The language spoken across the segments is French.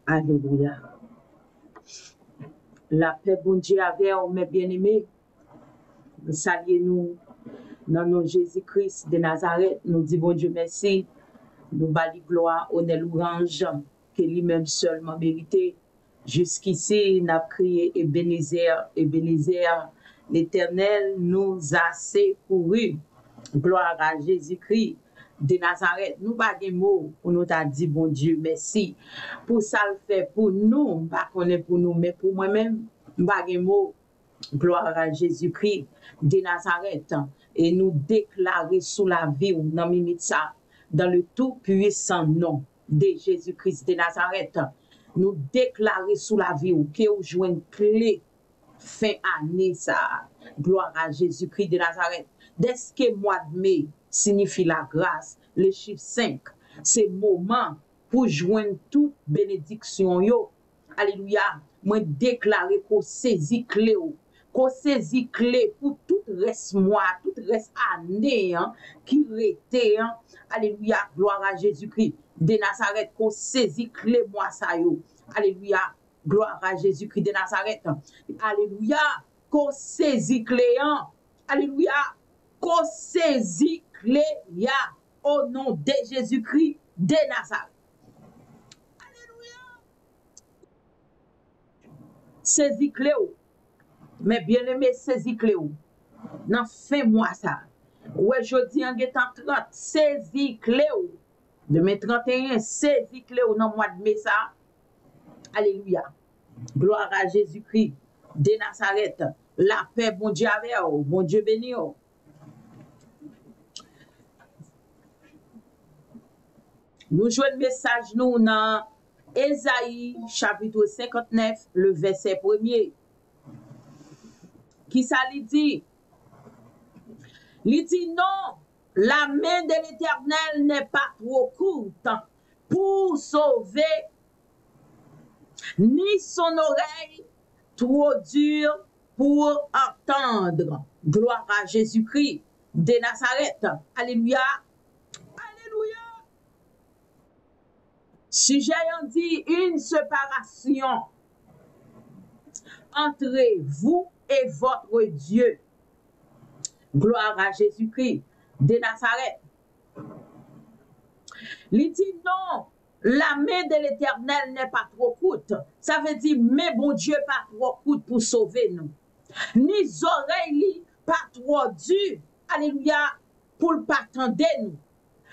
Alléluia. La paix, bon Dieu, avec mes bien-aimés. Nous saluons nous dans nom Jésus-Christ de Nazareth. Nous disons bon Dieu merci. Nous bali gloire, honneur, louange, que lui-même seulement mérité. Jusqu'ici, nous avons crié Ebenezer, Ebenezer. L'Éternel nous a secourus. Gloire à Jésus-Christ de Nazareth. Nous pas de mots pour nous dire bon Dieu merci. Pour ça le fait pour nous, pas connaître pour nous, mais pour moi-même, pas de mots. Gloire à Jésus-Christ de Nazareth. Et nous déclarer sous la vie ou dans minute ça, dans le tout puissant nom de Jésus-Christ de Nazareth. Nous déclarer sous la vie ou que vous jouez une clé fin année ça. Gloire à Jésus-Christ de Nazareth. Dès que mois de mai signifie la grâce, le chiffre 5, c'est moment pour joindre toute bénédiction yo. Alléluia. Moi déclarer qu'on saisit clé ou, qu'on saisit clé pour tout reste mois, tout reste année hein, qui rete hein. Alléluia. Gloire à Jésus-Christ de Nazareth, qu'on saisit clé moi ça yo. Alléluia. Gloire à Jésus-Christ de Nazareth. Alléluia. Qu'on saisit clé hein. Alléluia. Qu'on saisit clé ya au nom de Jésus-Christ de Nazareth. Alléluia. Saisis clé ou. Mais bien aimé, saisis clé ou. Nan fin mois ça. Ouais, jodi en getan 30, saisis clé ou. Demain 31, saisis clé ou dans mois de mai ça. Alléluia. Gloire à Jésus-Christ de Nazareth. La paix, bon Dieu avec vous. Bon Dieu béni vous. Nous jouons le message nous dans Ésaïe chapitre 59, le verset 1er. Qui ça lui dit? Il dit non, la main de l'Éternel n'est pas trop courte pour sauver, ni son oreille trop dure pour entendre. Gloire à Jésus-Christ de Nazareth. Alléluia. Alléluia. Si j'ai dit une séparation entre vous et votre Dieu. Gloire à Jésus-Christ de Nazareth. Il dit non, la main de l'Éternel n'est pas trop courte. Ça veut dire, mais bon Dieu pas trop courte pour sauver nous. Ni oreilles pas trop dures, alléluia, pour ne pas attendre nous.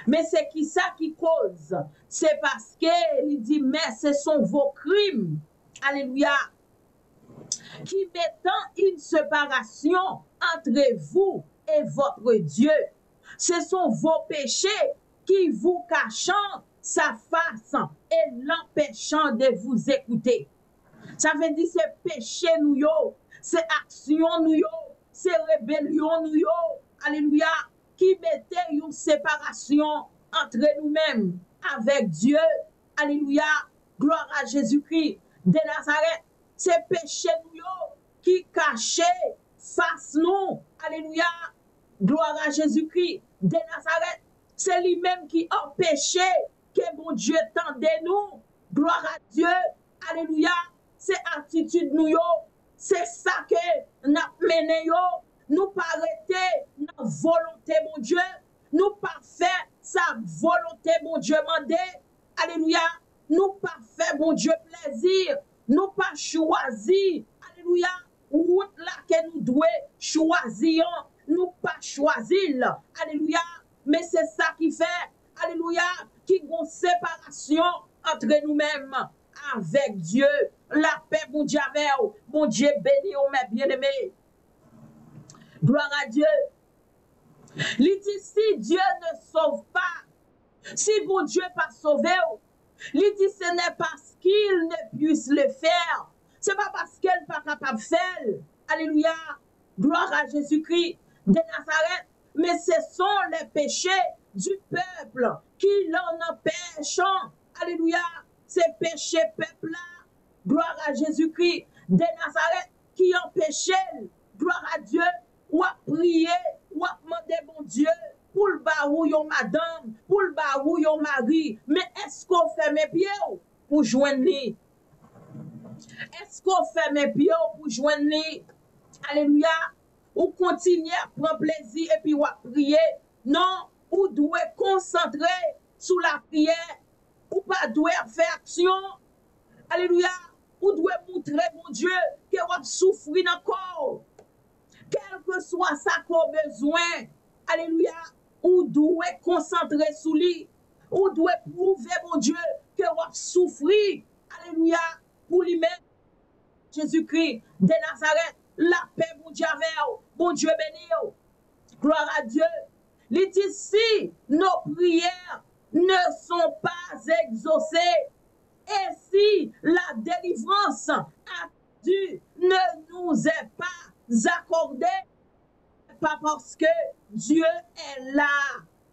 Mais c'est qui ça qui cause? C'est parce que il dit, mais ce sont vos crimes, alléluia, qui mettant une séparation entre vous et votre Dieu. Ce sont vos péchés qui vous cachant sa face et l'empêchant de vous écouter. Ça veut dire c'est péché nous yo, c'est action nous yo, c'est rébellion nous yo, alléluia, qui mettait une séparation entre nous-mêmes avec Dieu, alléluia, gloire à Jésus-Christ de Nazareth. C'est péché nous qui cachait face nous. Alléluia. Gloire à Jésus-Christ de Nazareth. C'est lui-même qui empêchait que bon Dieu tende nous. Gloire à Dieu. Alléluia. C'est attitude nous. C'est ça que nous mené. Nous pas arrêter notre volonté, mon Dieu. Nous pas faire sa volonté, mon Dieu, mandé. Alléluia. Nous pas faire, mon Dieu, plaisir. Nous pas choisir, alléluia, route là que nous devons choisir, nous pas choisir, alléluia, mais c'est ça qui fait, alléluia, qui a une séparation entre nous-mêmes avec Dieu, la paix, mon Dieu, mon Dieu béni, mes bien-aimés, gloire à Dieu. Il dit, si Dieu ne sauve pas, si bon Dieu pas sauvé, il dit ce n'est parce qu'il ne puisse le faire. Ce n'est pas parce qu'elle n'est pas capable de faire. Alléluia. Gloire à Jésus-Christ de Nazareth. Mais ce sont les péchés du peuple qui l'en empêchent. Alléluia. Ces péchés peuple-là. Gloire à Jésus-Christ de Nazareth qui empêchaient. Gloire à Dieu. Ou à prier, ou à demander bon Dieu. Pour le barou yon madame, pour le barou yon mari, mais est-ce qu'on fait mes pieds pour joindre lui? qu'on fait mes pieds pour joindre lui. Alléluia. Ou continuer à prendre plaisir et puis ou à prier. Non, ou doit concentrer sur la prière. Ou pas doit faire action. Alléluia. Ou doit montrer, mon Dieu, que vous souffrez encore. Quel que soit ça qu'on a besoin. Alléluia. Ou doit concentrer sur lui. Ou doit prouver, mon Dieu, que vous souffrez. Alléluia. Pour lui-même. Jésus-Christ de Nazareth. La paix, mon Dieu, avec vous. Mon Dieu béni. Gloire à Dieu. Il dit si nos prières ne sont pas exaucées, et si la délivrance attendue ne nous est pas accordée, pas parce que Dieu est là,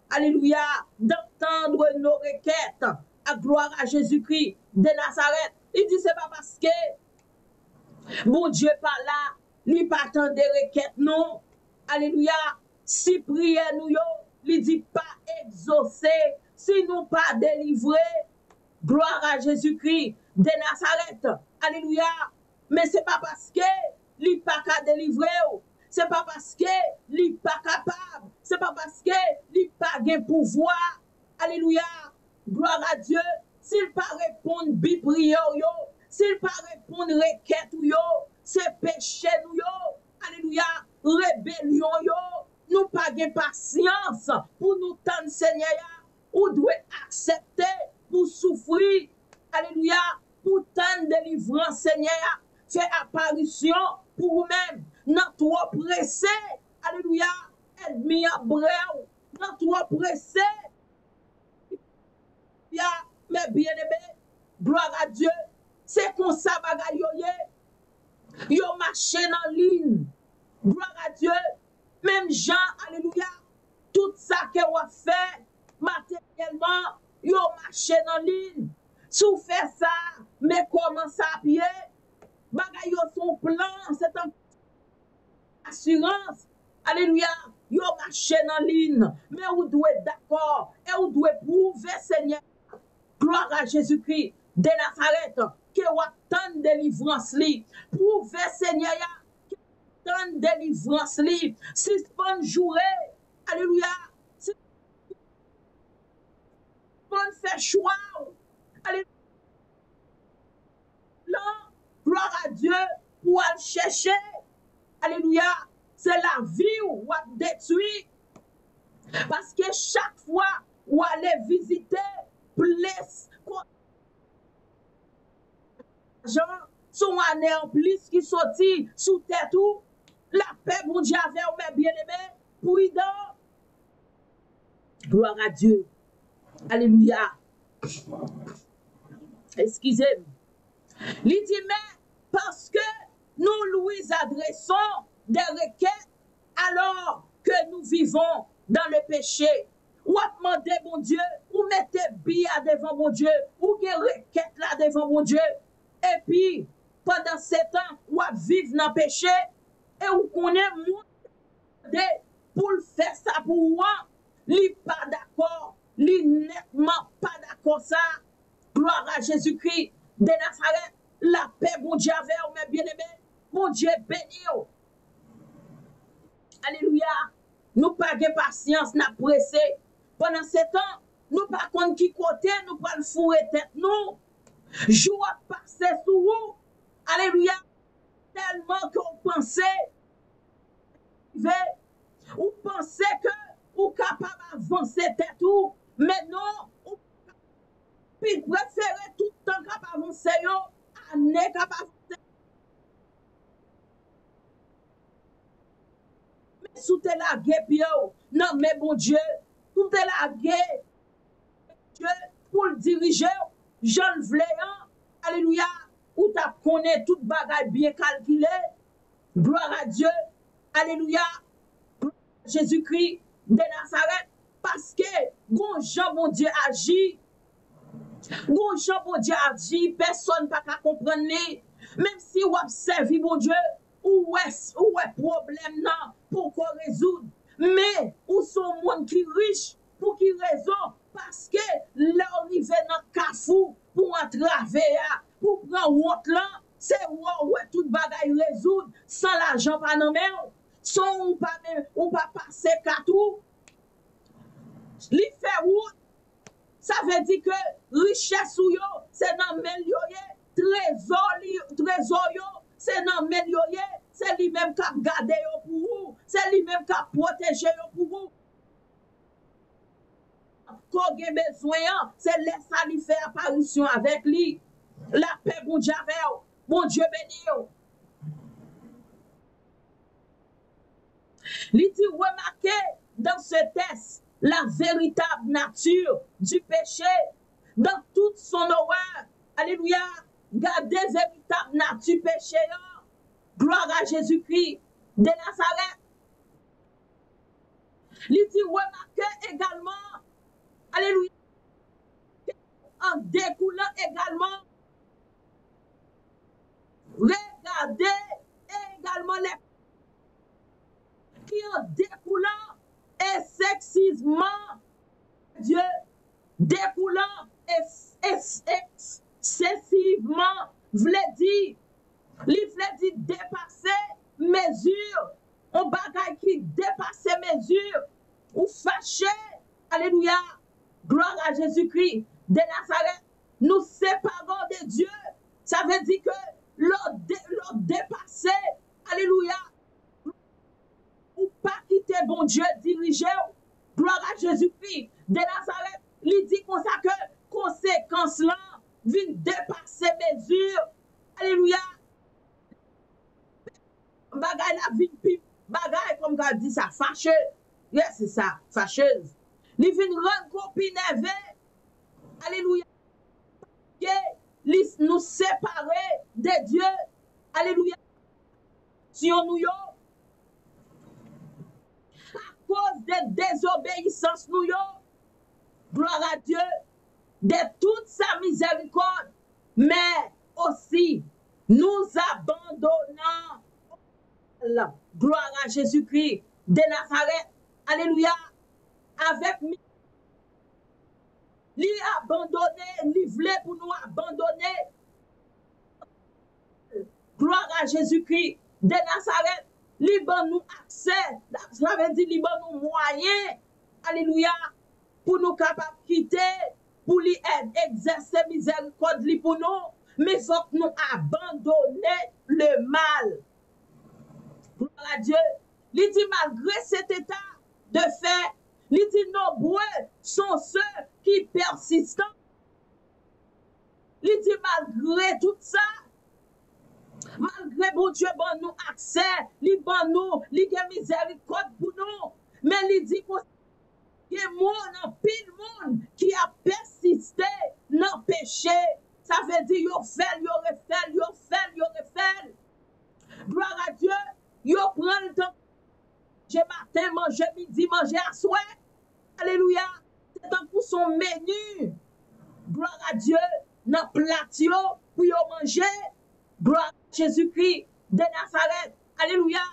alléluia, d'entendre nos requêtes, à gloire à Jésus-Christ de Nazareth. Il dit c'est pas parce que mon Dieu pas là, il pas attendre des requêtes, non, alléluia, si prière nous yo, il dit pas exaucé, si nous pas délivré, gloire à Jésus-Christ de Nazareth, alléluia, mais c'est pas parce que il pas qu'à délivrer, c'est pas parce que il pas capable, c'est pas parce que il pas gain pouvoir, alléluia, gloire à Dieu, s'il pas répondre bi prière yo, s'il pas répondre requête yo, c'est péché nous yo, alléluia, rébellion yo, nous pas gain patience pour nous tendre Seigneur, ou doit accepter pour souffrir, alléluia, pour tendre délivrance Seigneur, fait apparition pour vous-même, non trop pressé, alléluia, ennemi à breu, non trop pressé, mais bien aimé, gloire à Dieu, c'est comme ça bagay yo marché dans ligne, gloire à Dieu, même Jean, alléluia, tout ça que vous fait matériellement, yo marché dans ligne, sous fait ça, mais comment ça pied, bagay yo son plan, c'est un assurance, alléluia, yo marché dans ligne, mais vous doit être d'accord, et vous doit prouver Seigneur, gloire à Jésus-Christ de Nazareth, que vous attendez délivrance li, prouver Seigneur, que vous attendez délivrance li, suspend jouer, alléluia, suspend faire choix, alléluia, gloire à Dieu, pour aller chercher, alléluia, c'est la vie où vous détruit, parce que chaque fois où vous allez visiter, place, son année en plus qui sortit sous tête ou, la paix, mon Dieu, avec mes bien-aimés, prudent. Gloire à Dieu. Alléluia. Excusez-moi. Il dit, mais parce que nous lui adressons des requêtes alors que nous vivons dans le péché. Ou demandez, mon Dieu, ou mettez bien devant mon Dieu, ou des requêtes là devant mon Dieu. Et puis, pendant 7 ans, ou vivre dans le péché, et ou connaît mon pour le faire ça pour moi, li pas d'accord, li nettement pas d'accord ça. Gloire à Jésus-Christ de Nazareth, la paix, mon Dieu, avec vous, mes bien-aimés, mon Dieu béni. Alléluia. Nous pas de patience, n'a pressé. Pendant 7 ans, nous pas contre qui côté, nous pas le fourrer tête, nous. Jour à passer sous vous. Alléluia. Tellement qu'on pensait, ou pensez que vous capable d'avancer tête ou, mais non, ou préférez tout le temps capable d'avancer, à ne capable d'avancer. Mais sous te la guerre, non, mais bon Dieu, sous te la guerre, Dieu, pour le diriger, Jean Vléan, alléluia, où tu connais toute bagaille bien calculée, gloire à Dieu, alléluia, Jésus-Christ de Nazareth, parce que bon Jean, bon Dieu agit, bon Jean, bon Dieu agit, personne ne peut comprendre, même si vous observez, bon Dieu, où est problème non, pour qu'on résoudre, mais où sont monde qui riche, pour qui raison, parce que l'arrivée dans le cafou, pour entraver, pour prendre honte là, c'est ouais tout bagaille résoudre sans l'argent pas nan men, son ou pas passer katou, li fait route. Ça veut dire que richesse ou yo, c'est dans men yo ye, trésor yo, c'est dans men yo ye, c'est lui même qui a gardé yo pour vous, c'est lui même qui a protégé yo pour vous. Qu'on gen besoin, c'est laisser lui faire apparition avec lui. La paix, bon Dieu, bon Dieu béni yo. Li dit remarquez dans ce test la véritable nature du péché dans toute son horreur. Alléluia. Gardez véritable nature péché. Gloire à Jésus-Christ de Nazareth. Li dit remarquez également, alléluia, en découlant également, regardez également les qui en découlant excessivement Dieu, découlant excessivement, v'lait dire, li v'lait dire dépasser mesure, on bagaille qui dépasse mesure, ou fâché, alléluia, gloire à Jésus-Christ de Nazareth, nous séparons de Dieu, ça veut dire que l'on dépassé, alléluia, ou pas quitter bon Dieu diriger, gloire à Jésus-Christ de Nazareth, il dit comme ça que conséquence là vient dépasser mesure, alléluia, bagay la vie pi, bagay comme on dit ça, fâcheuse, yes, c'est ça, fâcheuse, il vient rendre copine énervé, alléluia, nous séparer de Dieu, alléluia, si on nous cause de désobéissance nous yo, gloire à Dieu, de toute sa miséricorde, mais aussi nous abandonnons, gloire à Jésus-Christ de Nazareth, alléluia, avec lui abandonner, lui voulait pour nous abandonner, gloire à Jésus-Christ de Nazareth, li ban nous accès, ça veut dire li ban nous moyen, alléluia, pour nous capables quitter, pour lui exercer miséricorde li pour nous, mais faut que nous abandonner le mal. Gloire à Dieu. Il dit malgré cet état de fait, il dit nombreux sont ceux qui persistent. Il dit malgré tout ça, malgré bon Dieu, bon nous accès, li bon nous, li gen miséricorde pour nous, mais il dit qu'il y a pile monde qui a persisté dans le péché. Ça veut dire yo fait, yo refait. Gloire à Dieu, yo prend le temps. Manger matin, manger midi, manger à soir. Alléluia. C'est un pour son menu. Gloire à Dieu, dans le plat pour yo manger. Gloire à Jésus-Christ de Nazareth. Alléluia.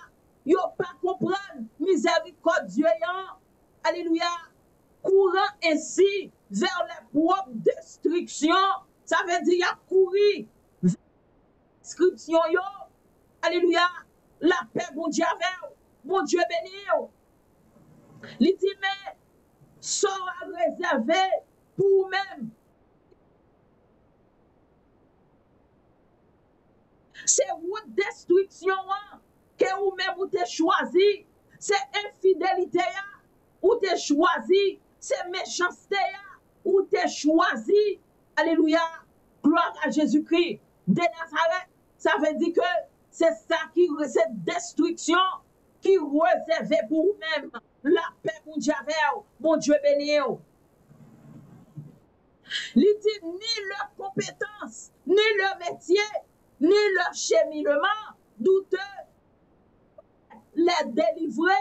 Yo pas comprendre miséricorde Dieu. Alléluia. Courant ainsi vers la propre destruction. Ça veut dire y'a couru vers la destruction. Alléluia. La paix, bon Dieu, bon Dieu béni. Il dit, mais sera réservé pour vous-même. C'est votre destruction que vous-même vous avez choisi. C'est infidélité vous avez choisi. C'est méchanceté vous avez choisi. Alléluia. Gloire à Jésus-Christ de Nazareth. Ça veut dire que c'est ça qui, cette destruction qui réservée pour vous-même. La paix, mon Dieu, mon Dieu béni. Il dit ni leur compétence, ni leur métier, ni leur cheminement douteux les délivrer.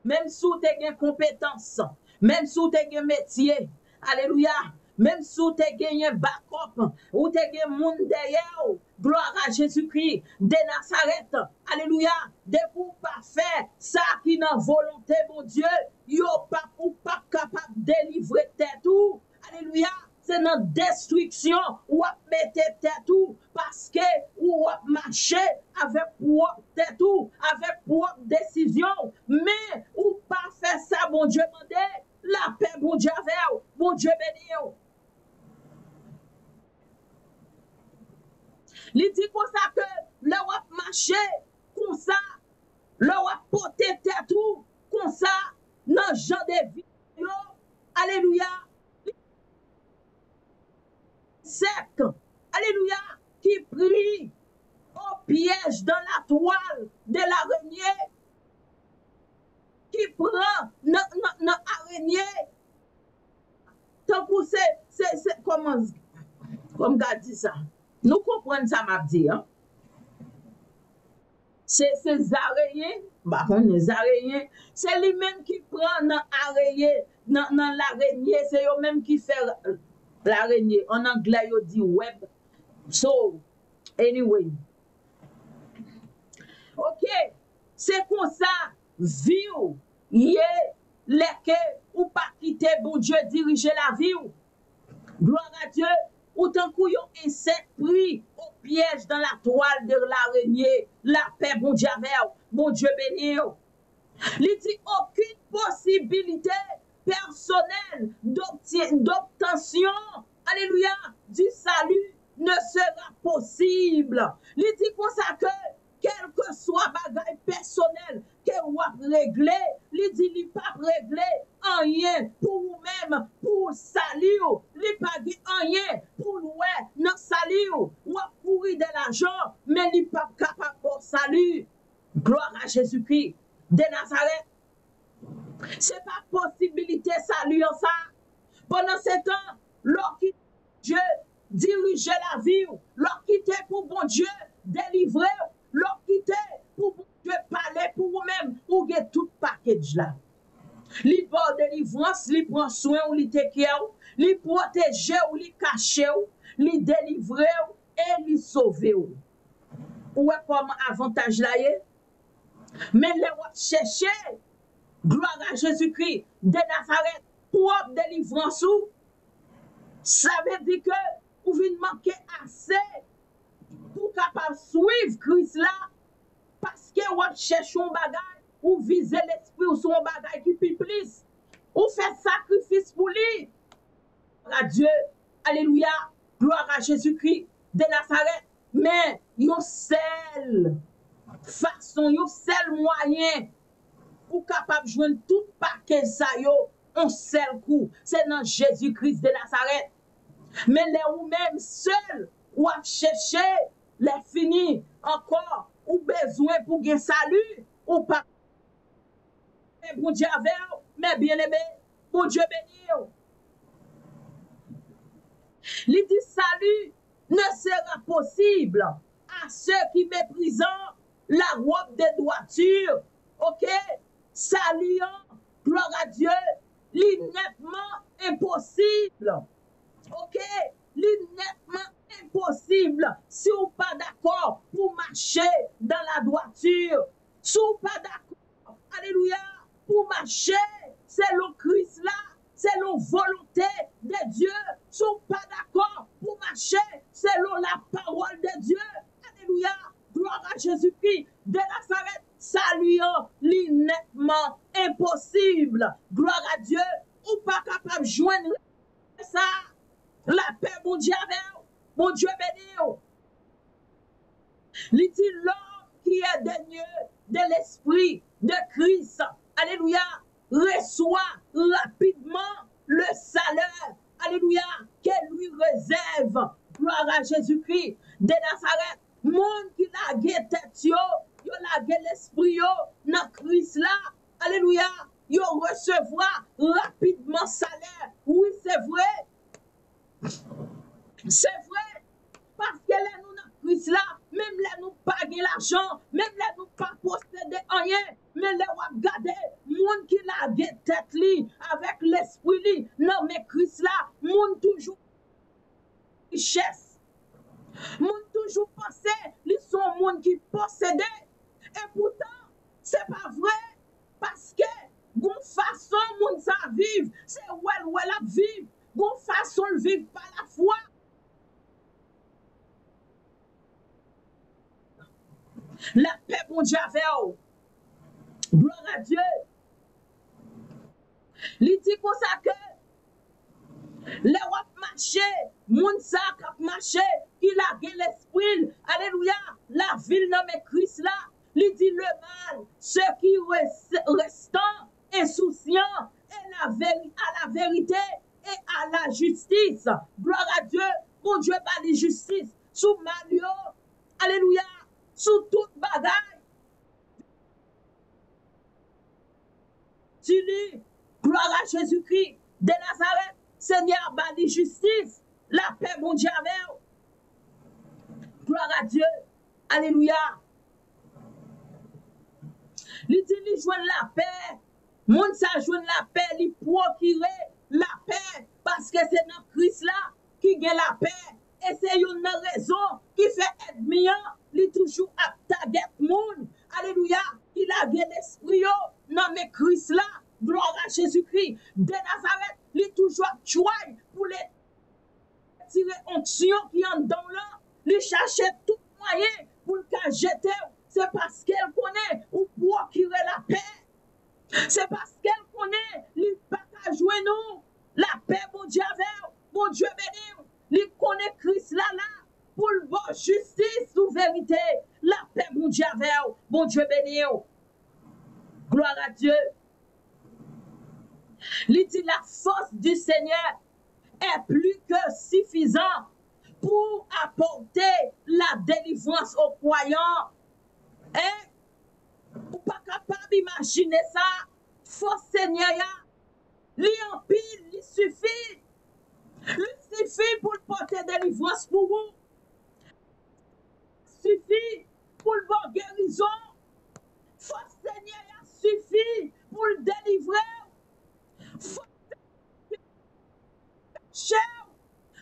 Même si vous avez une compétence, même si vous avez un métier, alléluia, même si vous avez un backup, ou vous avez un monde derrière, gloire à Jésus-Christ de Nazareth, alléluia, de vous pas faire ça qui n'a volonté, mon Dieu, yo pas capable de délivrer tête tout, alléluia, c'est notre destruction, ou à mettre tête tout, parce marcher avec propre tête ou avec propre décision, mais ou pas faire ça, bon Dieu mandé, la paix, bon Dieu avec vous, bon Dieu béni vous. Il dit comme ça que le wap marcher comme ça, le wap porter tête ou comme ça, dans genre de vie. Alléluia. Sec. Alléluia. Qui prie au piège dans la toile de l'araignée. Qui prend l'araignée. Tant que c'est comment, comme gars dit ça. Nous comprenons ça, m'a dit. Hein? C'est ces araignées, bah, les araignées, c'est lui-même qui prend l'araignée, dans l'araignée, c'est eux-mêmes qui fait l'araignée. En anglais, ils dit web. So, anyway. Ok, c'est comme ça, vie ou, ou pas quitter, bon Dieu, diriger la vie ou. Gloire à Dieu. Autant qu'on un insecte pris au piège dans la toile de l'araignée, la paix, bon Dieu, bon Dieu béni. Il dit aucune possibilité personnelle d'obtention, alléluia, du salut ne sera possible. Il dit comme ça que, quel que soit bagaille personnel que vous réglé, il dit il pas réglé rien pour vous-même, pour salut, il pas rien pour nous, non salut, ou courir de l'argent, mais il pas capable de salut. Gloire à Jésus-Christ de Nazareth. C'est pas possibilité salut en ça. Pendant ce temps, leur quitte Dieu diriger la vie, leur quitter pour bon Dieu délivrer, leur quitter pour bon Dieu parler pour vous-même, ou get tout package là. Li bon délivrance, li prend soin ou li te care, li protéger ou li cacher ou, li délivrer et li sauver ou. Ou est comme avantage là yé? Mais les chercher, gloire à Jésus-Christ de Nazareth, propre délivrance ou, ça veut dire que vous venez manquer assez pour capable suivre Christ là, parce que vous cherchez un bagage, ou visez l'esprit ou son bagage qui plus, ou fait sacrifice pour lui. Gloire à Dieu, alléluia, gloire à Jésus-Christ de Nazareth, mais yon seul façon, yon seul moyen pour capable joindre tout paquet ça yo, un seul coup, c'est dans Jésus-Christ de Nazareth. Mais les ou même seul, ou à chercher, les finis encore, ou besoin pour gagner salut, ou pas. Bon Dieu avec, mais bien aimé, bon Dieu béni. Il dit salut ne sera possible à ceux qui méprisent la robe de droiture. Ok? Saluant, gloire à Dieu, l'innettement impossible. Ok? L'innettement impossible si vous pas d'accord pour marcher dans la droiture. Si vous pas d'accord, alléluia, pour marcher, c'est le Christ là, c'est la volonté de Dieu. Si vous pas d'accord pour marcher, c'est la parole de Dieu. Alléluia, gloire à Jésus-Christ de Nazareth, saluant l'innettement impossible. Gloire à Dieu, ou pas capable de joindre ça. La paix, mon Dieu, mon Dieu béni. Il dit l'homme qui est dénué de l'esprit de Christ, alléluia, reçoit rapidement le salaire, alléluia, qu'elle lui réserve. Gloire à Jésus-Christ de Nazareth. Monde qui l'a gué tête yo l'a gué l'esprit yo, dans Christ là, alléluia, yo recevra rapidement salaire. Oui, c'est vrai. C'est vrai. Parce que là, nous, dans Christ là, même là, nous pas gagner l'argent, même là, nous pas posséder rien, mais là, on regarder, monde qui l'a gué tête li, avec l'esprit li, non, mais Christ là, monde toujours richesse. Moun toujours pensé, ils sont monde qui possédent. Et pourtant, c'est pas vrai. Parce que, bon façon, moun ça vivre, c'est où elle a vivre. Bon façon, de vivre par la foi. La paix, bon Dieu, avec vous. Gloire à Dieu. Il dit comme ça que les wap marché, moun sa kap marché, il a l'esprit, alléluia, la ville nommée Christ là, il dit le mal, ceux qui restant insouciants à la vérité et à la justice. Gloire à Dieu, mon Dieu par la justice, sous Mario, alléluia, sous toute bagaille. Tu lis, gloire à Jésus-Christ de Nazareth. Seigneur, bali justice, la paix, mon Dieu, avec vous. Gloire à Dieu. Alléluia. Il dit, il joue la paix. Moun sa joue la paix, il procure la paix. Parce que c'est dans Christ là qui gagne la paix. Et c'est une raison qui fait ennemi. Il est toujours à taguer moun. Alléluia. Il a gagné l'esprit. Non, mais Christ là. Gloire à Jésus-Christ. De Nazareth, il est toujours choix pour les tirer onction qui en dans là. Il cherche tout moyen pour le jeter. C'est parce qu'elle connaît ou procurer la paix. C'est parce qu'elle connaît, il pas qu'à jouer nous. La paix, mon Dieu, avec mon Dieu béni. Il connaît Christ là, pour le bon justice ou vérité. La paix, mon Dieu, avec mon Dieu béni. Gloire à Dieu. Il dit la force du Seigneur est plus que suffisante pour apporter la délivrance aux croyants. Et ou pas capable d'imaginer ça. Force Seigneur, lui en pile, il suffit. Il suffit pour porter délivrance pour vous. Il suffit pour le bon guérison. Force Seigneur, suffit pour le délivrer.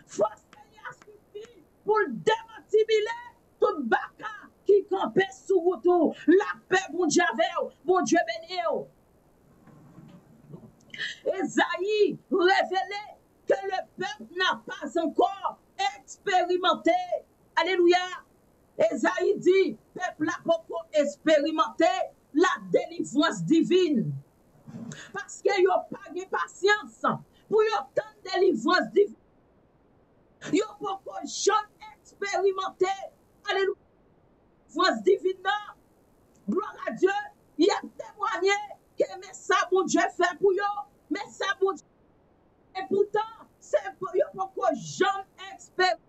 Force Seigneur suffit pour le démentibiler tout baka qui campait sous vous. La paix, mon Dieu, mon Dieu béni. Esaïe révélait que le peuple n'a pas encore expérimenté. Alléluia. Esaïe dit, peuple n'a pas encore expérimenté la délivrance divine. Parce que yo pas de patience pour y obtenir délivrance divine. Yo pas jamais expérimenté. Alléluia. Délivrance divine. Gloire à Dieu. Il a témoigné que mais ça mon Dieu fait pour yo. Mais ça mon Dieu. Et pourtant, c'est pour yo pas jamais expérimenté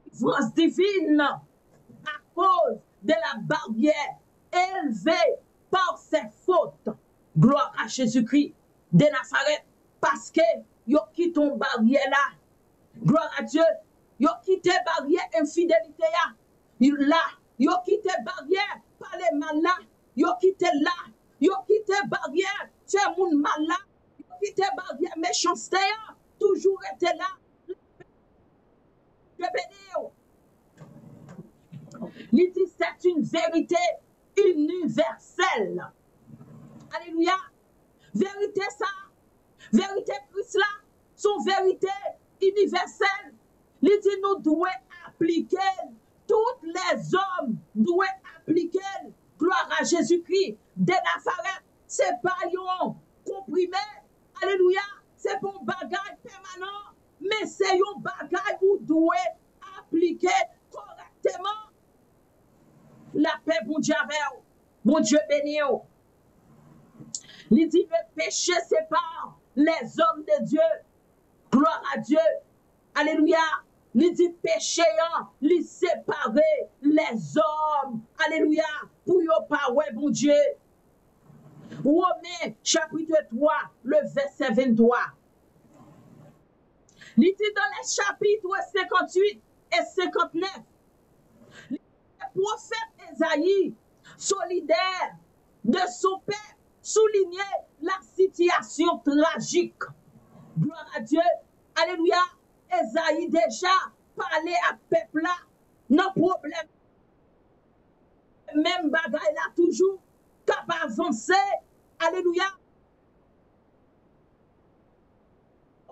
délivrance divine à cause de la barrière élevée par ses fautes. Gloire à Jésus-Christ de Nazareth. Parce que yo quitté ton barrière là. Gloire à Dieu. Yo quitté barrière infidélité là. Là. Yo quitté barrière par les mal là. Yo quitté là. Yo quitté barrière c'est moun mal là. Yo quitté barrière méchanceté là. Toujours été là. Je bénis. Il dit c'est une vérité universelle. Alléluia. Vérité ça. Vérité Christ là. Son vérité universelle. Il dit nous devons appliquer. Tous les hommes doivent appliquer. Gloire à Jésus-Christ de Nazareth. C'est pas un comprimé. Alléluia. C'est pas un bagage permanent. Mais c'est un bagage où doit appliquer correctement. La paix, bon Dieu, bon Dieu béni. Il dit le péché sépare les hommes de Dieu. Gloire à Dieu. Alléluia. Il dit péché, il sépare les hommes. Alléluia. Pour yon pas, ouais, bon Dieu. Romains, chapitre 3, le verset 23. Il dit dans les chapitres 58 et 59. Le prophète Esaïe, solidaire de son peuple, soulignait la situation tragique. Gloire à Dieu. Alléluia. Esaïe déjà parlait à peuple là. Non problème. Même bagaille là toujours. Capable d'avancer. Alléluia.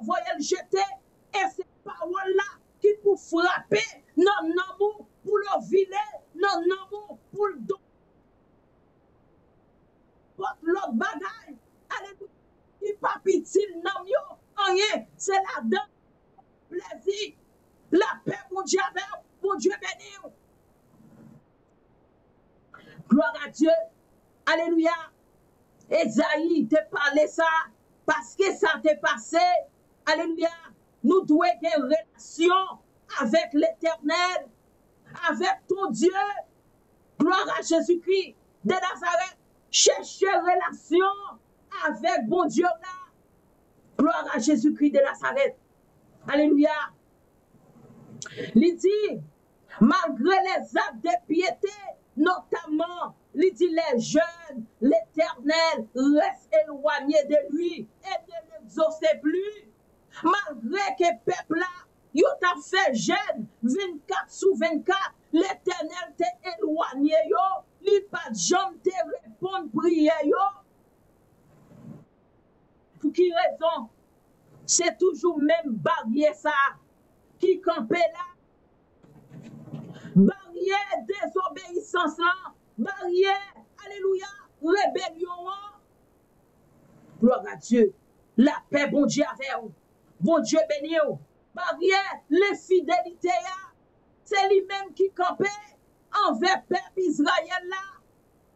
Voyez le jeter. Et ces paroles là qui pour frapper non amour, pour le viler non, non, pour le don, l'autre bagaille. Alléluia. Qui pas petit, non, yo, rien, c'est la dent, plaisir, la paix, mon Dieu, mon Dieu béni. Gloire à Dieu. Alléluia. Esaïe te parlé ça parce que ça t'est passé. Alléluia. Nous devons avoir une relation avec l'Éternel, avec ton Dieu. Gloire à Jésus-Christ de Nazareth. Chercher relation avec bon Dieu là. Gloire à Jésus-Christ de Nazareth. Alléluia. Il dit, malgré les actes de piété, notamment, il dit les jeunes, l'Éternel reste éloigné de lui et ne l'exauce plus. Malgré que le peuple là, il t'a fait jeune 24 sur 24, l'Éternel t'a éloigné, il pas de jambe te répondre prière. Pour qui raison? C'est toujours même barrière ça qui campait là. Barrière désobéissance là. Barrière, alléluia, rébellion. Gloire à Dieu. La paix, bon Dieu avec vous. Bon Dieu béni vous. Barrière, l'infidélité. C'est lui-même qui campait envers le peuple Israël là.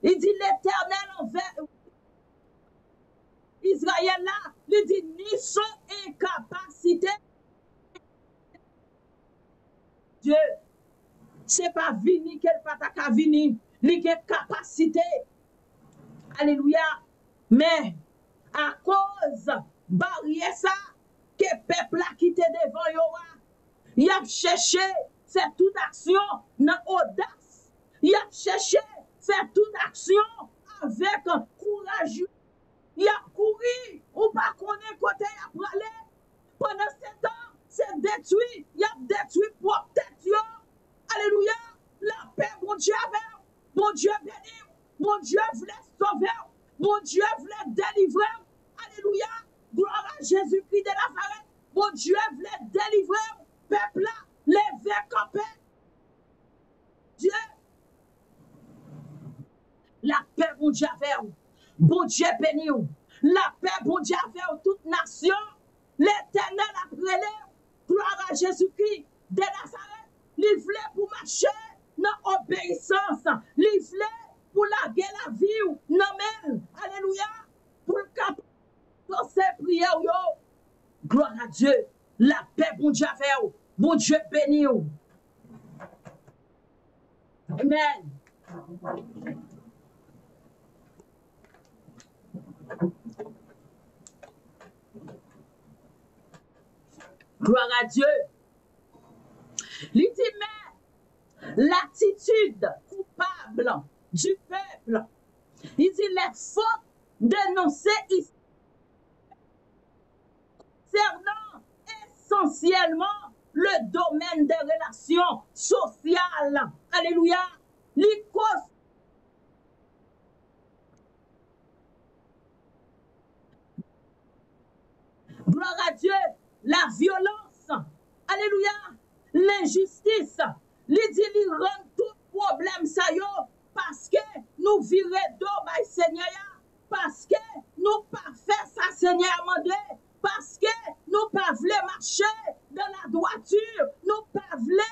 Il dit l'Éternel envers Israël là. Il dit ni son incapacité. Dieu, c'est pas vini qu'elle pas ta vini. Il a capacité. Alléluia. Mais à cause barrière ça que peuple a quitté devant yo, il a cherché faire toute action dans audace. Il a cherché faire toute action avec courage. Il a couru ou pas connaître côté il a pralé. Pendant ce temps, c'est détruit. Il a détruit pour tête. Alléluia. La paix, mon Dieu, mon Dieu béni. Mon Dieu voulait sauver. Mon Dieu voulait délivrer. Alléluia. Gloire à Jésus-Christ de Nazareth. Mon Dieu voulait délivrer. Peuple là, levé campé. Dieu. La paix, mon Dieu, bon Dieu béni. La paix, bon Dieu, toute nation. L'Éternel a prélé. Gloire à Jésus-Christ de Nazareth. Il voulait pour marcher dans l'obéissance. Il voulait pour laguer la vie. Non, mais, alléluia. Pour le cap dans ses prières. Gloire à Dieu. La paix, bon Dieu, bon Dieu béni. Amen. Gloire à Dieu. Il dit, mais l'attitude coupable du peuple, il dit les fautes dénoncées ici concernant essentiellement le domaine des relations sociales. Alléluia. Les causes gloire à Dieu, la violence. Alléluia. L'injustice, il dit, il rend tout problème ça yo, parce que nous virons d'eau by Seigneur, parce que nous pas faire ça Seigneur mandé, parce que nous pas voulons marcher dans la droiture, nous pas voulons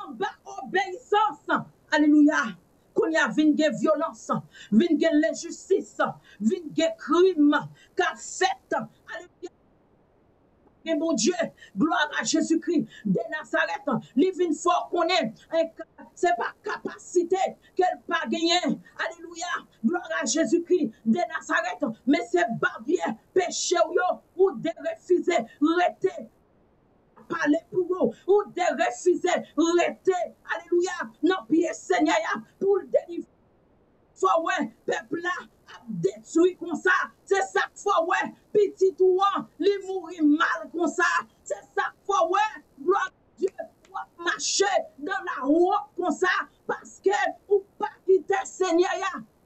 en bas obéissance. Alléluia. Qu'on y a une violence, une l'injustice, une crime qu'a fait. Alléluia. Et mon Dieu, gloire à Jésus-Christ de Nazareth, il vient fort qu'on est, c'est pas capacité qu'elle pas gagné. Alléluia, gloire à Jésus-Christ de Nazareth, mais c'est barrière, péché ou de refuser, rester, parler pour vous, ou de refuser, rester, alléluia, non, pied Seigneur, pour le délivrer. Faut ouais, peuple là, détruit comme ça. C'est ça qu'il faut, ouais. Petit ouan, li mourit mal comme ça. C'est ça qu'il faut, ouais. Gloire à Dieu, pour marcher dans la route comme ça. Parce que, ou pas quitter Seigneur,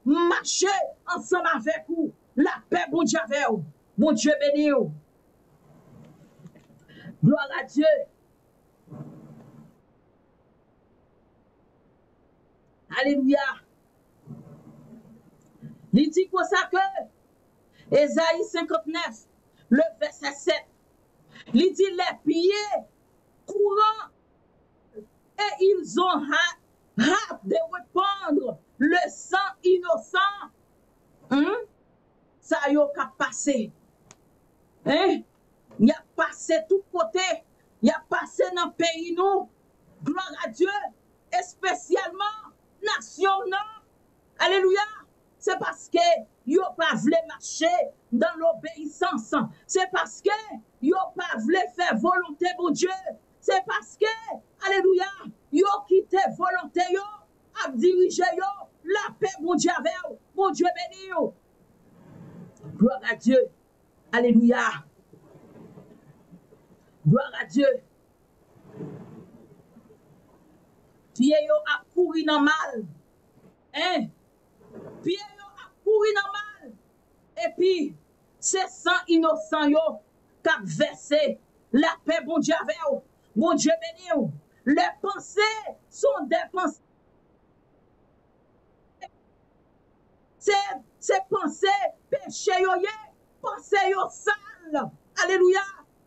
marcher ensemble avec vous. La paix, bon Dieu, avec vous. Bon Dieu béni vous. Gloire à Dieu. Alléluia. Il dit comme ça que Ésaïe 59, le verset 7, il dit les pieds courants et ils ont hâte de répandre le sang innocent. Ça y a passé. Hein? Il a passé tout côté. Il a passé dans le pays nous. Gloire à Dieu. Et spécialement, nation non. Alléluia. C'est parce que yo pas voulu marcher dans l'obéissance. C'est parce que yo pas voulu faire volonté pour Dieu. C'est parce que, alléluia, yo quitté volonté yo, a dirigé yo, la paix mon Dieu avec vous, mon Dieu béni yo. Gloire à Dieu. Alléluia. Gloire à Dieu. Pied yo a couru dans mal. Hein? Pied yo a couru dans mal. Et puis, c'est sang innocent yo qu'a versé la paix bon Dieu avec vous. Bon Dieu béni vous. Les pensées sont des pensées. C'est pensées péché yo yé, pensées yo sale. Alléluia.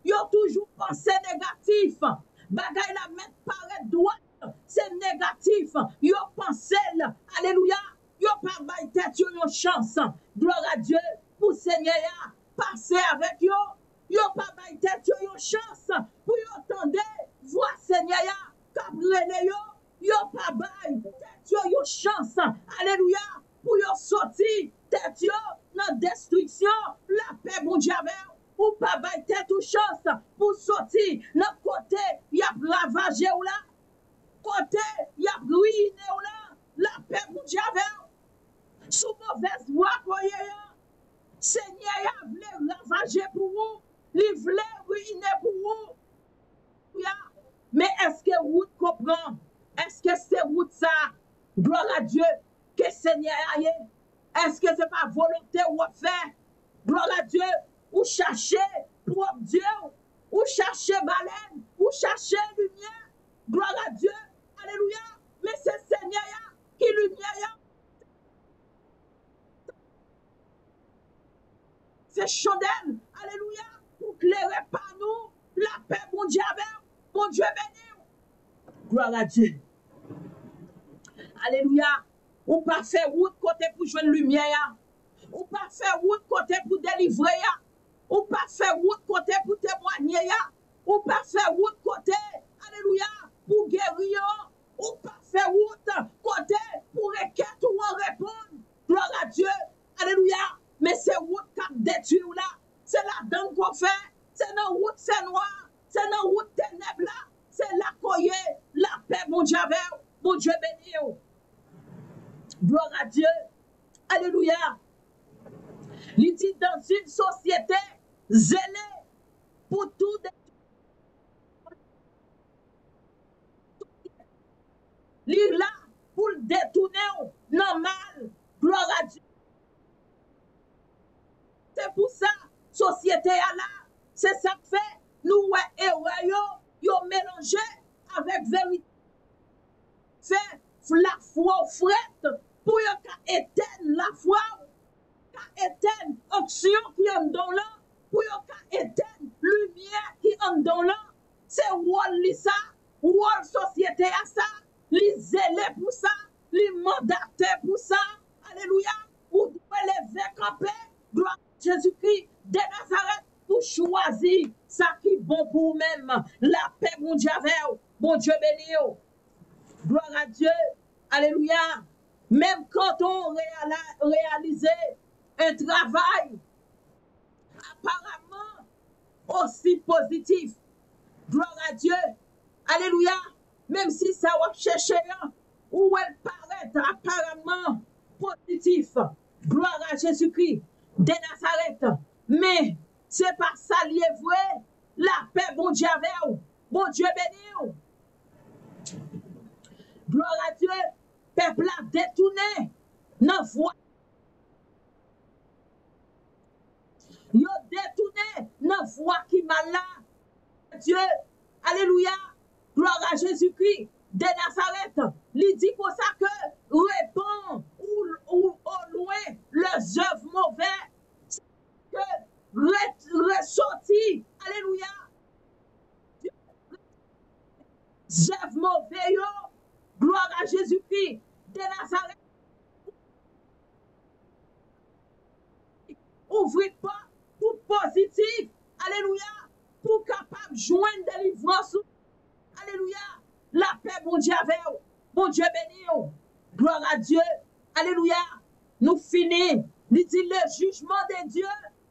Yo toujours pensé négatif. Bagay la mettre paraître droite, c'est négatif. Yo pensé, alléluia. Yo pas bay tête yo une chance. Gloire à Dieu pour Seigneur passer avec yo. Yo pas bay tête yo une chance pour yo tendre voix Seigneur cabrele yo. Yo pas bay tête yo une chance. Alléluia pour yo sortir tête yo dans destruction. La paix mon Dieu avec ou pas bay tête ou chance pour sortir dans côté y a ravagé ou là côté y a ruiné ou là la paix mon Dieu avec sous mauvaise voie koye Seigneur a voulu ravager pour vous il voulait ruiner pour vous mais est-ce que vous comprenez est-ce que c'est route ça gloire à Dieu que Seigneur a est-ce que c'est pas volonté ou faire gloire à Dieu ou chercher pour Dieu, ou chercher baleine, ou chercher lumière. Gloire à Dieu. Alléluia. Mais c'est Seigneur qui lumière. C'est chandelle. Alléluia. Pour clairer par nous la paix, mon Dieu, mon Dieu béni. Gloire à Dieu. Alléluia. Ou pas faire route côté pour jouer lumière. Ou pas faire route côté pour délivrer. Ou pas faire route côté pour témoigner, ou pas faire route côté, alléluia, pour guérir, ou pas faire route côté pour requête ou en répondre, gloire à Dieu, alléluia, mais c'est route qui détruit là, c'est la dame qu'on fait, c'est dans route c'est noir, c'est dans route ténèbres là, c'est la coyer, la paix, mon Dieu, mon Dieu béni, gloire à Dieu, alléluia, il dit dans une société zélé pour tout détourner. Là pour le détourner normal. Gloire à Dieu. C'est pour ça, société à là, c'est ça que fait. Nous, yo mélangé avec vérité. Fait la foi frette pour éteindre la foi, éteindre option qui en dans là. Pour éteindre lumière qui en dans là, c'est wall ça, wall société à ça, les zélé pour ça, les mandaté pour ça, alléluia, ou doit lever camper, gloire à Jésus-Christ de Nazareth, pour choisir ça qui est bon pour vous-même, la paix, mon Dieu, bon Dieu béni, gloire à Dieu, alléluia, même quand on réalise un travail, apparemment aussi positif. Gloire à Dieu. Alléluia. Même si ça va chercher où elle paraît apparemment positif. Gloire à Jésus-Christ de Nazareth. Mais c'est pas ça lié vrai. La paix, bon Dieu avec vous. Bon Dieu béni. Gloire à Dieu. Peuple a détourné. Non, voix. Yo détourné dans voie qui mal là. Dieu, alléluia, gloire à Jésus-Christ de Nazareth. Il dit comme ça que répand ou au loin les œuvres mauvaises, que ressorti, alléluia, les œuvres mauvaises, gloire à Jésus-Christ de Nazareth. Ouvrez pas pour positif, alléluia, pour capable de joindre délivrance, alléluia, la paix, bon Dieu, avec vous, bon Dieu béni, gloire à Dieu, alléluia, nous finissons, il dit le jugement de Dieu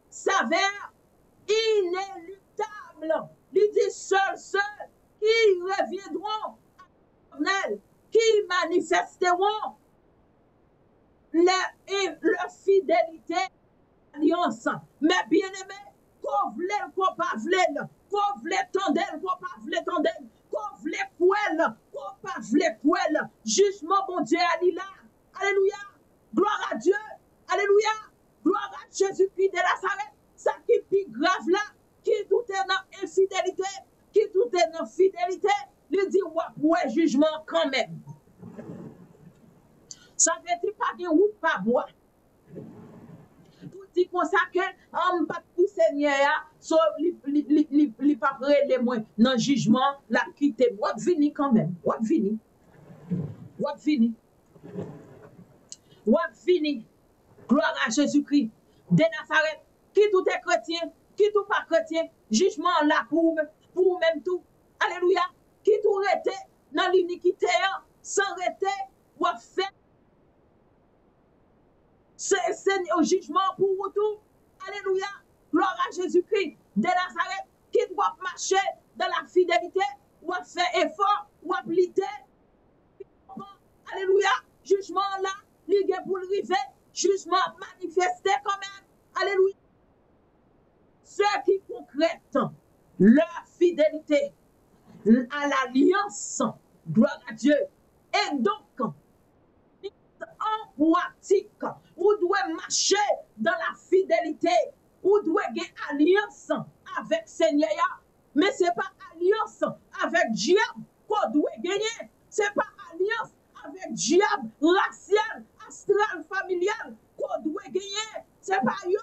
s'avère inéluctable, il dit seuls ceux qui reviendront à l'éternel, qui manifesteront leur fidélité, alliance, mais bien aimé, qu'on vle, qu'on pas vle, qu'on vle tendel, qu'on pas vle tendel, qu'on vle kouel, qu'on pas vle kouel, jugement bon Dieu ali là, alléluia, gloire à Dieu, alléluia, gloire à Jésus-Christ de Nazareth, ça qui plus grave là, qui tout est dans infidélité, qui tout est dans fidélité, il dit ouais, jugement quand même. Ça veut dire pas bien ou pas bois. Pour dire comme ça que on pas tout Seigneur so li pas près moins dans jugement la quitter ou venir quand même ou venir gloire à Jésus-Christ de Nazareth qui tout est chrétien qui tout pas chrétien jugement là pour même tout alléluia qui tout rete dans l'iniquité sans rete ou fait c'est un jugement pour vous tout. Alléluia. Gloire à Jésus-Christ de Nazareth qui doit marcher dans la fidélité ou faire effort ou lutter. Alléluia. Jugement là, il est pour le river. Jugement manifesté quand même. Alléluia. Ceux qui concrètent leur fidélité à l'alliance, gloire à Dieu. Et donc, en pratique, vous devez marcher dans la fidélité, vous devez gagner alliance avec Seigneur, mais ce n'est pas alliance avec diable qu'on doit gagner, ce n'est pas alliance avec diable racial, astral, familial qu'on doit gagner, ce n'est pas yo.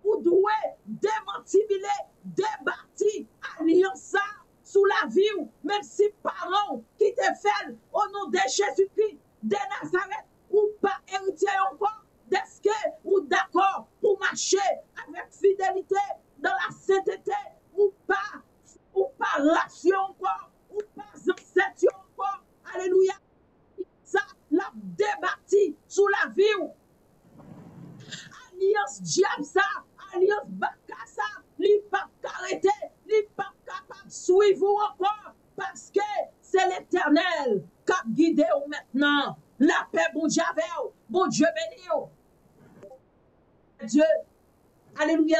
Vous devez démantibuler, débattre alliance sous la vie, même si parents qui te fait au nom de Jésus-Christ de Nazareth, ou pas héritier encore, est-ce que ou d'accord pour marcher avec fidélité dans la sainteté, ou pas ration encore, ou pas ancêtre encore, alléluia, ça l'a débattu sous la vie, alliance diable ça, alliance baka ça, li pas arrêter, li pas capable de suivre encore, parce que c'est l'Éternel qui a guidé maintenant. La paix, bon Dieu, bon Dieu béni. Dieu, alléluia,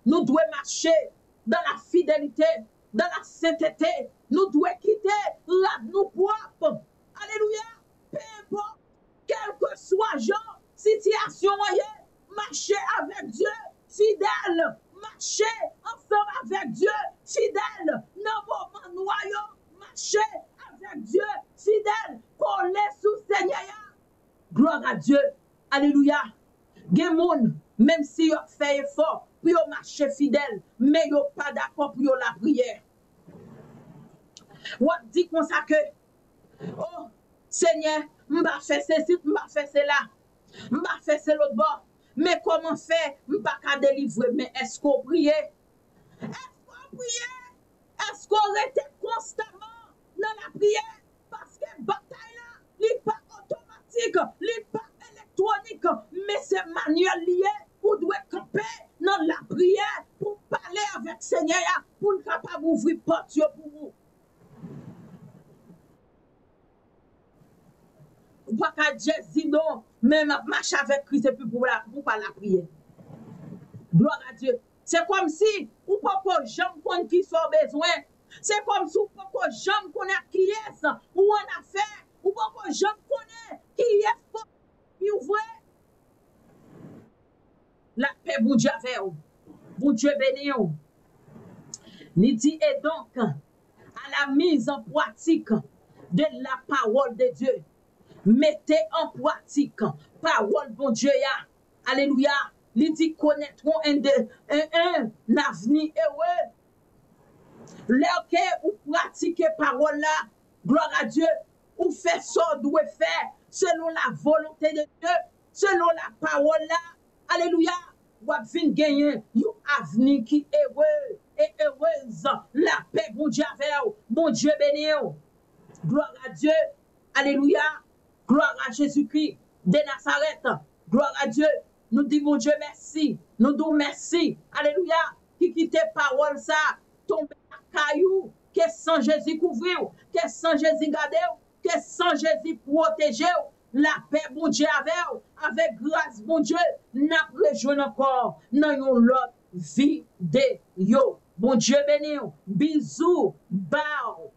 nous devons marcher dans la fidélité, dans la sainteté, nous devons quitter la nous propre. Alléluia, peu importe, quel que soit genre, situation, marcher avec Dieu, fidèle, marcher ensemble avec Dieu, fidèle, dans moment noyau, marcher avec Dieu, fidèle, collé sous Seigneur. Gloire à Dieu, alléluia. Gen même si vous fait effort pour marcher fidèle, mais vous pas d'accord pour la prière. Vous dites comme ça que, oh Seigneur, je vais faire ceci, je vais faire cela, je vais faire ce l'autre bord. Mais comment faire? Je ne peux pas délivrer. Mais est-ce qu'on prie? Est-ce qu'on prie? Est-ce qu'on reste constamment dans la prière? Parce que bataille là, n'est pas automatique, n'est pas électronique, mais c'est manuel lié. Vous devez camper dans la prière pour parler avec Seigneur, pour être capable d'ouvrir porte pour vous. Vous ne pouvez pas dire non, même marcher avec Christ et puis pour pas la prière. Gloire à Dieu. C'est comme si vous ne pouvez pas jamais qui sont besoin. C'est comme si vous ne pouvez pas jamais connaître qui est ou en affaire. Vous ne pouvez pas jamais connaître qui est qui ouvre. La paix, bon Dieu, avec vous. Bon Dieu béni. Il dit, et donc, à la mise en pratique de la parole de Dieu. Mettez en pratique parole bon Dieu ya. Alléluia. Il dit connaîtront un avenir heureux. Lorsque vous pratiquez parole là, gloire à Dieu, vous faites ce que vous devez faire selon la volonté de Dieu, selon la parole là. Alléluia. Vous avez gagner un avenir qui est heureux et heureuse. La paix, bon Dieu avec vous. Bon Dieu béni. Gloire à Dieu. Alléluia. Gloire à Jésus-Christ de Nazareth. Gloire à Dieu. Nous disons, mon Dieu, merci. Nous disons merci. Alléluia. Qui quitte parole ça, tombe à caillou, que sans Jésus couvrir, que sans Jésus garder, que sans Jésus protéger. La paix, bon Dieu, avec grâce, bon Dieu, n'a rejoint encore dans l'autre vie de yo. Bon Dieu béni. Bisous, bao.